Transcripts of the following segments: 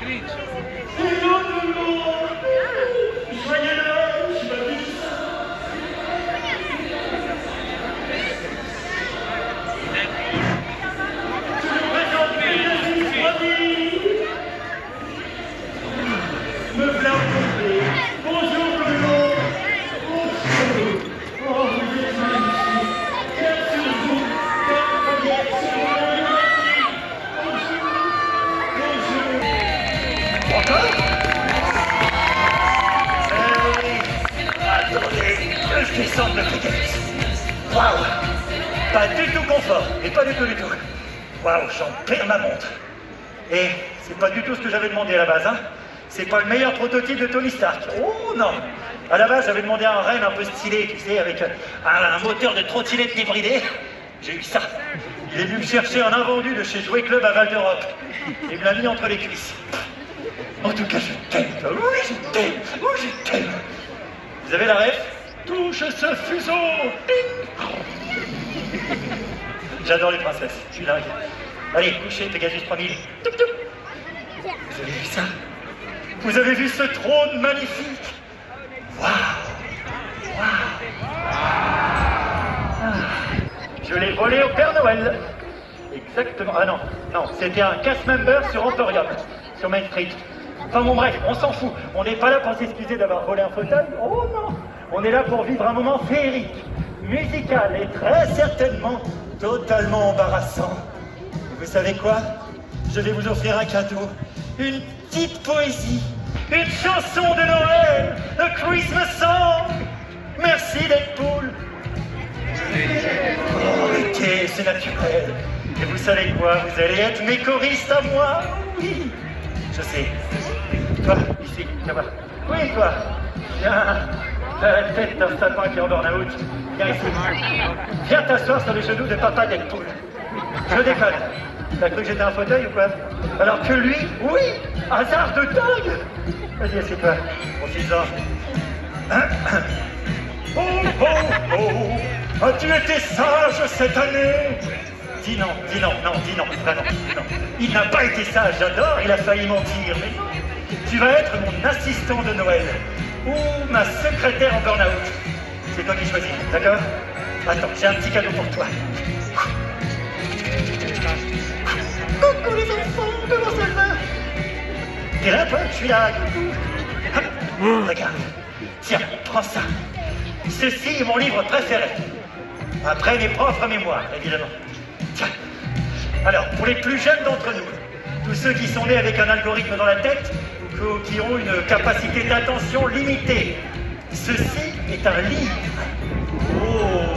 Hello tout le monde. Joyeux Noël, je m'appelle ça. Je vous présente mes fils amis. Me voilà complet. Bonjour tout le monde. Bonjour. Oh, vous êtes magnifiques. Bien sur vous. Bien sur vous. Bonjour. Encore? Attendez, que je descende le cricket. Waouh! Pas du tout confort, et pas du tout. Waouh, j'en perds ma montre. Et c'est pas du tout ce que j'avais demandé à la base, hein. C'est pas le meilleur prototype de Tony Stark. Oh non! À la base, j'avais demandé un renne un peu stylé, tu sais, avec un moteur de trottinette débridé. J'ai eu ça. Il est venu me chercher un invendu de chez Jouet Club à Val d'Europe. Il me l'a mis entre les cuisses. En tout cas, je t'aime. Oui, je t'aime. Oui, je t'aime. Vous avez la ref? Touche ce fuseau. Ding. J'adore les princesses. Je suis dingue. Allez, couchez, Pegasus 3000. Toup, toup. Vous avez vu ça? Vous avez vu ce trône magnifique? Waouh! Waouh! Je l'ai volé au Père Noël. Exactement. Ah non, c'était un cast member sur Emporium, sur Main Street. Enfin bon bref, on s'en fout. On n'est pas là pour s'excuser d'avoir volé un fauteuil. Oh non! On est là pour vivre un moment féerique, musical et très certainement totalement embarrassant. Vous savez quoi? Je vais vous offrir un cadeau. Une petite poésie. Une chanson de Noël. A Christmas song. Merci Deadpool. Oh, arrêtez, c'est naturel. Et vous savez quoi? Vous allez être mes choristes à moi. Oui. Je sais. Toi, ici, viens voir. Oui, toi. Viens. T'as la tête d'un sapin qui est en burn-out. Viens ici. Viens t'asseoir sur les genoux de papa Deadpool. Je déconne. T'as cru que j'étais un fauteuil ou quoi? Alors que lui, oui, hasard de dingue. Vas-y, assieds-toi, mon fils d'ange. Oh, oh, oh, as-tu été sage cette année? Dis non, vraiment, non. Il n'a pas été sage, j'adore, il a failli mentir, mais non. Tu vas être mon assistant de Noël, ou ma secrétaire en burn-out. C'est toi qui choisis, d'accord? Attends, j'ai un petit cadeau pour toi. Coucou les enfants, comment ça va? T'es là, toi? Je suis là, coucou. Regarde, tiens, prends ça. Ceci est mon livre préféré. Après mes propres mémoires, évidemment. Tiens. Alors, pour les plus jeunes d'entre nous, tous ceux qui sont nés avec un algorithme dans la tête, ou qui ont une capacité d'attention limitée, ceci est un livre. Oh.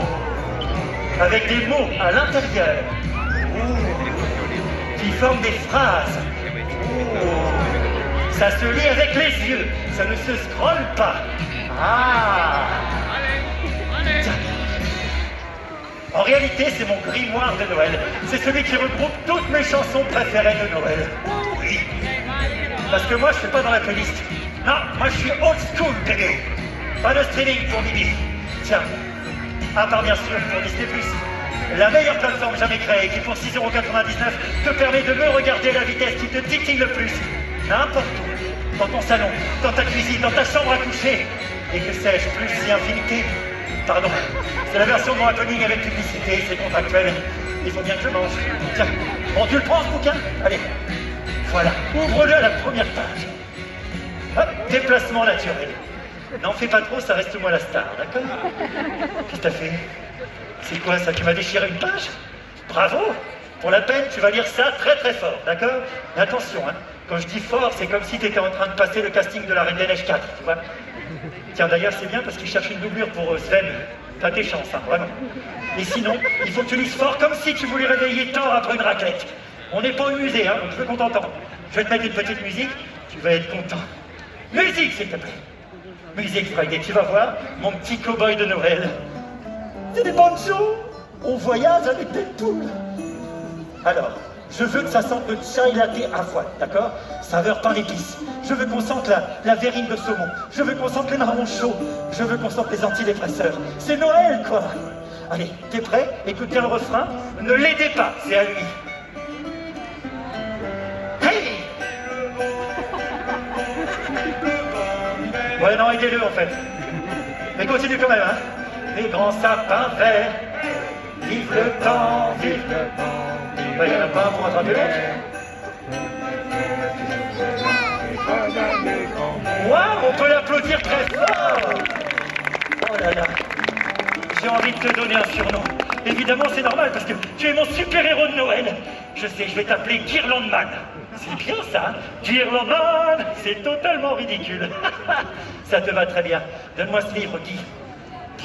Avec des mots à l'intérieur. Oh. Qui forment des phrases. Oh. Ça se lit avec les yeux, ça ne se scrolle pas. Ah. Tiens. En réalité, c'est mon grimoire de Noël. C'est celui qui regroupe toutes mes chansons préférées de Noël. Oui. Parce que moi, je ne suis pas dans la playlist. Non, moi, je suis old school, bébé. Pas de streaming pour Bibi. Tiens, à part bien sûr pour Disney+, la meilleure plateforme jamais créée, qui pour 6,99 € te permet de me regarder à la vitesse qui te titille le plus. N'importe où. Dans ton salon, dans ta cuisine, dans ta chambre à coucher. Et que sais-je, plus si infinité. Pardon, c'est la version de mon happening avec publicité, c'est contractuel. Il faut bien que je mange. Tiens, bon, tu le prends ce bouquin? Allez, voilà, ouvre-le à la première page. Hop, déplacement naturel. N'en fais pas trop, ça reste moi la star, d'accord? Qu'est-ce que t'as fait? C'est quoi ça? Tu m'as déchiré une page? Bravo! Pour la peine, tu vas lire ça très très fort, d'accord? Mais attention, hein, quand je dis fort, c'est comme si tu étais en train de passer le casting de la Reine des Neiges 4, tu vois? Tiens, d'ailleurs, c'est bien parce qu'il cherche une doublure pour Sven. T'as tes chances, hein, vraiment. Et sinon, il faut que tu lises fort comme si tu voulais réveiller Thor après une raclette. On n'est pas au musée, hein, donc je veux qu'on t'entende. Je vais te mettre une petite musique, tu vas être content. Musique, s'il te plaît. Musique, Friday, tu vas voir, mon petit cow-boy de Noël. C'est des banjos. On voyage avec des poules. Alors, je veux que ça sente le chai latte à voile, d'accord? Saveur pain d'épices. Je veux qu'on sente la verrine de saumon. Je veux qu'on sente les marrons chauds. Je veux qu'on sente les antidépresseurs. C'est Noël, quoi. Allez, t'es prêt? Écoute bien le refrain. Ne l'aidez pas, c'est à lui. Hey! Ouais, non, aidez-le en fait. Mais continue quand même, hein. Les grands sapins verts, vive le temps, vive le temps. Ouais, il n'y en a pas un pour attraper l'autre. Waouh, on peut l'applaudir très fort. Oh là là. J'ai envie de te donner un surnom. Évidemment, c'est normal parce que tu es mon super-héros de Noël. Je sais, je vais t'appeler Guirlandman. C'est bien ça, Guirlandman. C'est totalement ridicule. Ça te va très bien. Donne-moi ce livre, Guy.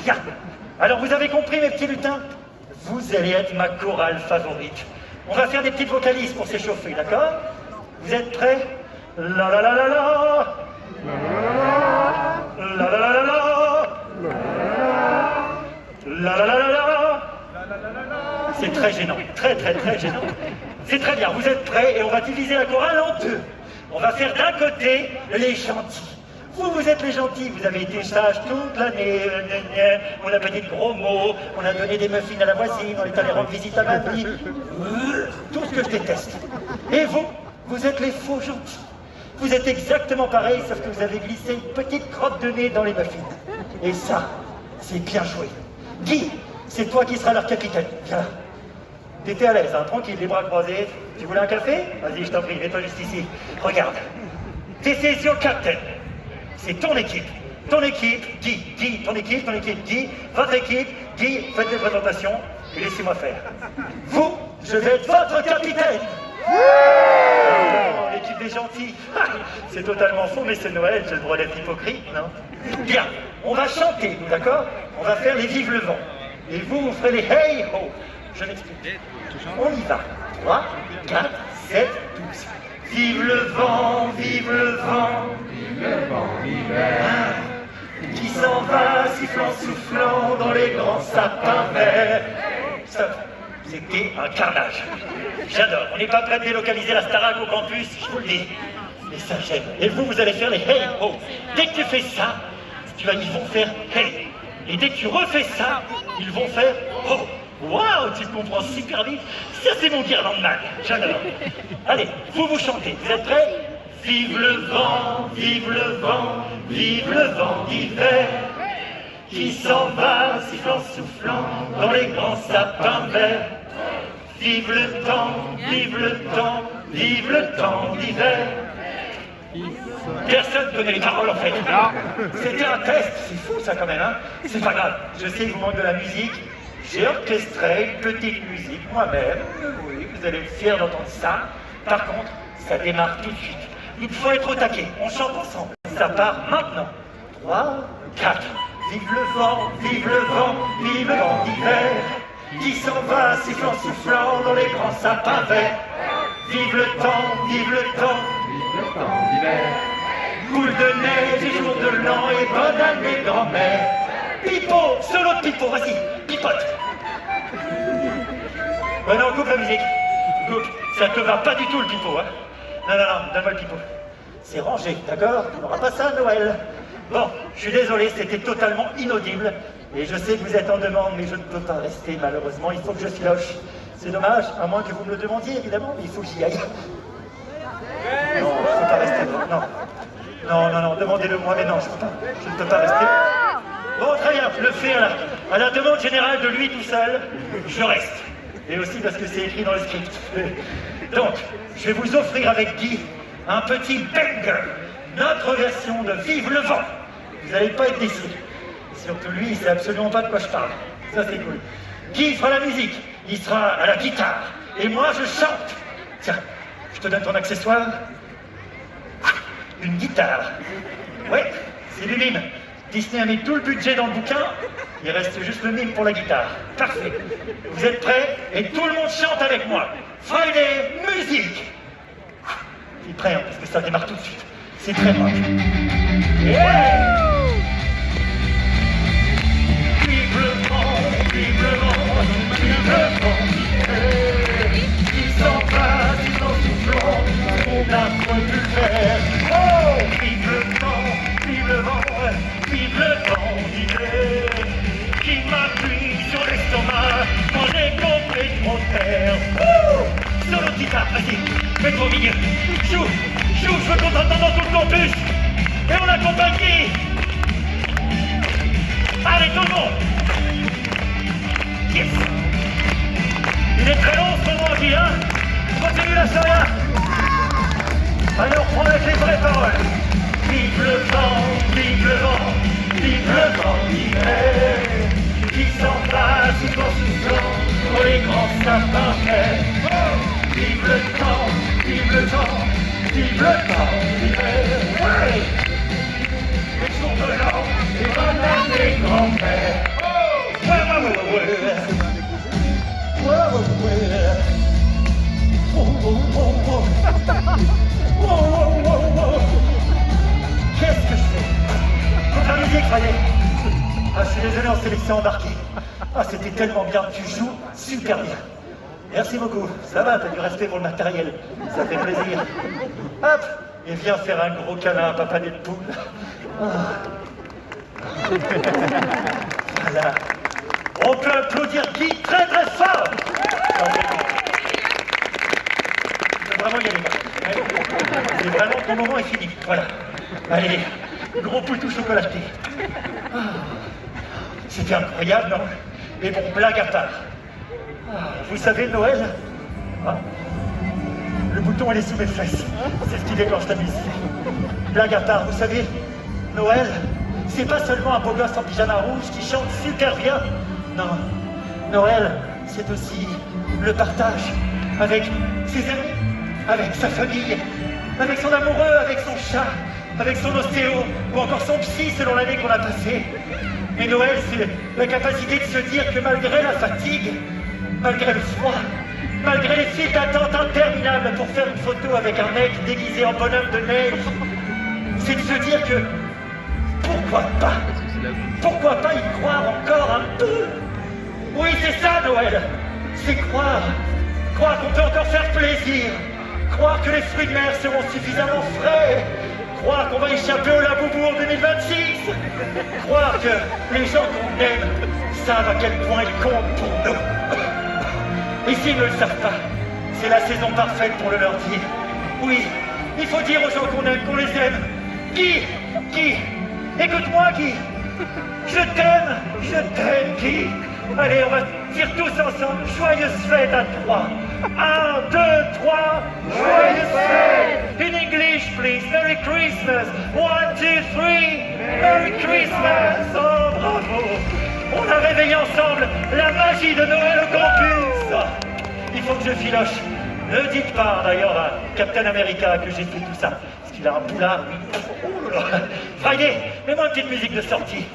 Bien. Alors, vous avez compris, mes petits lutins? Vous allez être ma chorale favorite. On va faire des petites vocalises pour s'échauffer, d'accord? Vous êtes prêts? La la la la la. La la la la la. La la la la la. C'est très gênant, très très très gênant. C'est très bien, vous êtes prêts et on va diviser la chorale en deux. On va faire d'un côté les gentils. Vous êtes les gentils, vous avez été sages toute l'année, on a pas dit de gros mots, on a donné des muffins à la voisine, on est allé rendre visite à mamie. Tout ce que je déteste. Et vous, vous êtes les faux gentils. Vous êtes exactement pareil, sauf que vous avez glissé une petite crotte de nez dans les muffins. Et ça, c'est bien joué. Guy, c'est toi qui seras leur capitaine. Viens. T'étais à l'aise, hein, tranquille, les bras croisés. Tu voulais un café? Vas-y, je t'en prie, mets-toi juste ici. Regarde. This is your captain. C'est ton équipe. Ton équipe, Guy, ton équipe, Guy, votre équipe, Guy, faites des présentations et laissez-moi faire. Vous, je vais être votre capitaine. Oh, l'équipe des gentils. C'est totalement faux, mais c'est Noël, j'ai le droit d'être hypocrite, non? Bien, on va chanter, d'accord? On va faire les Vive le vent. Et vous, vous ferez les Hey Ho. Je m'explique. On y va. 3, 4, 7, 12. Vive le vent, vive le vent. Vive le vent, l'hiver. Qui s'en va, sifflant, soufflant dans les grands sapins verts. Stop. C'était un carnage. J'adore. On n'est pas prêt de délocaliser la Starac au campus, je vous le dis. Mais ça j'aime. Et vous, vous allez faire les Hey Ho. Dès que tu fais ça, ils vont faire Hey. Et dès que tu refais ça, ils vont faire Ho. Waouh, tu comprends super vite. Ça, c'est mon Guirlandman. J'adore. Allez, vous chantez. Vous êtes prêts? Vive le vent, vive le vent, vive le vent d'hiver. Qui s'en va, sifflant, soufflant, dans les grands sapins verts. Vive le temps, vive le temps, vive le temps d'hiver. Personne ne connaît les paroles en fait. C'était un test, c'est fou ça quand même, hein. C'est pas grave, je sais qu'il vous manque de la musique. J'ai orchestré une petite musique moi-même. Oui, vous allez être fiers d'entendre ça. Par contre, ça démarre tout de suite. Il faut être au taquet, on chante ensemble. Ça part maintenant. 3, 4. Vive le vent, vive le vent, vive le vent d'hiver. Qui s'en va, sifflant, soufflant dans les grands sapins verts. Vive le temps, vive le temps, vive le temps d'hiver. Boule de neige et jour de l'an et bonne année grand-mère. Pipo, solo de Pipo, vas-y, pipote. Non, coupe la musique. Coupe, ça te va pas du tout le Pipo, hein. Non, donne-moi le Pipo. C'est rangé, d'accord? Tu n'auras pas ça à Noël. Bon, je suis désolé, c'était totalement inaudible. Et je sais que vous êtes en demande, mais je ne peux pas rester, malheureusement. Il faut que je filoche. C'est dommage, à moins que vous me le demandiez, évidemment, mais il faut que j'y aille. Non, je ne peux pas rester. Non, demandez-le moi, mais non, je ne peux pas rester. Bon, très bien, je le fais à la demande générale de lui tout seul, je reste. Et aussi parce que c'est écrit dans le script. Donc, je vais vous offrir avec Guy un petit banger, notre version de Vive le vent. Vous n'allez pas être déçus. Surtout lui, il sait absolument pas de quoi je parle. Ça, c'est cool. Guy fera la musique, il sera à la guitare. Et moi, je chante. Tiens, je te donne ton accessoire. Une guitare. Ouais, c'est du mime. Disney a mis tout le budget dans le bouquin, il reste juste le mime pour la guitare. Parfait. Vous êtes prêts? Et tout le monde chante avec moi. Friday, musique. C'est prêt, hein, parce que ça démarre tout de suite. C'est très rock. Yeah! Vive le vent, vive le vent, vive le vent. Qui s'en va, qui s'en soufflant, on a trop pu faire. Oh! Vive le vent, vive le vent. Vive le vent d'hiver qui m'appuie sur l'estomac quand j'ai complètement terre. Solo guitare, vas-y, mets-toi au milieu. Joue, je veux qu'on t'entende dans tout le campus. Et on accompagne qui? Allez, tout le monde! Yes! Il est très long ce moment, Guy, hein? Continue la soirée! Allez, on reprend avec les vraies paroles. Vive le vent, vive le vent, vive le vent d'hiver, qui s'en va jusqu'en soufflant pour les grands sapins verts. Vive le temps, vive le temps, vive le temps d'hiver. Ouais. Les jours de l'an, et bonne année grand-père. Ouais, ouais, ouais, ouais. Ouais, ouais, ouais. Oh, oh, oh, oh. Oh, oh, oh, oh. Qu'est-ce que je fais? Contre la musique, fallait. Ah, je suis désolé, en sélection embarquée. Ah, c'était tellement bien, tu joues super bien. Merci beaucoup, ça va, t'as du respect pour le matériel, ça fait plaisir. Hop, et viens faire un gros câlin à Papa Deadpool. Ah. Voilà. On peut applaudir Guy très très fort. Il faut vraiment y aller. C'est vraiment, ton moment est fini. Voilà. Allez, gros poutou chocolaté. Ah. C'était incroyable, non? Mais bon, blague à part. Ah, vous savez, Noël, ah, le bouton il est sous mes fesses. C'est ce qui déclenche la musique. Blague à part, vous savez, Noël, c'est pas seulement un beau gosse en pyjama rouge qui chante super bien. Non, Noël, c'est aussi le partage avec ses amis, avec sa famille, avec son amoureux, avec son chat, avec son ostéo, ou encore son psy selon l'année qu'on a passée. Mais Noël, c'est la capacité de se dire que malgré la fatigue, malgré le froid, malgré les files d'attente interminables pour faire une photo avec un mec déguisé en bonhomme de neige, c'est de se dire que pourquoi pas y croire encore un peu? Oui, c'est ça Noël, c'est croire qu'on peut encore faire plaisir, croire que les fruits de mer seront suffisamment frais, croire qu'on va échapper au laboubou en 2026, croire que les gens qu'on aime savent à quel point ils comptent pour nous. Et s'ils ne le savent pas, c'est la saison parfaite pour le leur dire. Oui, il faut dire aux gens qu'on aime, qu'on les aime. Guy, écoute-moi Guy. Je t'aime, Guy. Allez, on va dire tous ensemble, joyeuses fêtes à 3. 1, 2, 3, joyeuses fêtes. In English, please, Merry Christmas. 1, 2, 3, Merry Christmas. Oh, bravo. On a réveillé ensemble la magie de Noël au campus. Il faut que je filoche. Ne dites pas d'ailleurs à Captain America que j'ai fait tout ça. Parce qu'il a un boulard, lui. Oh là là. Friday, mets-moi une petite musique de sortie.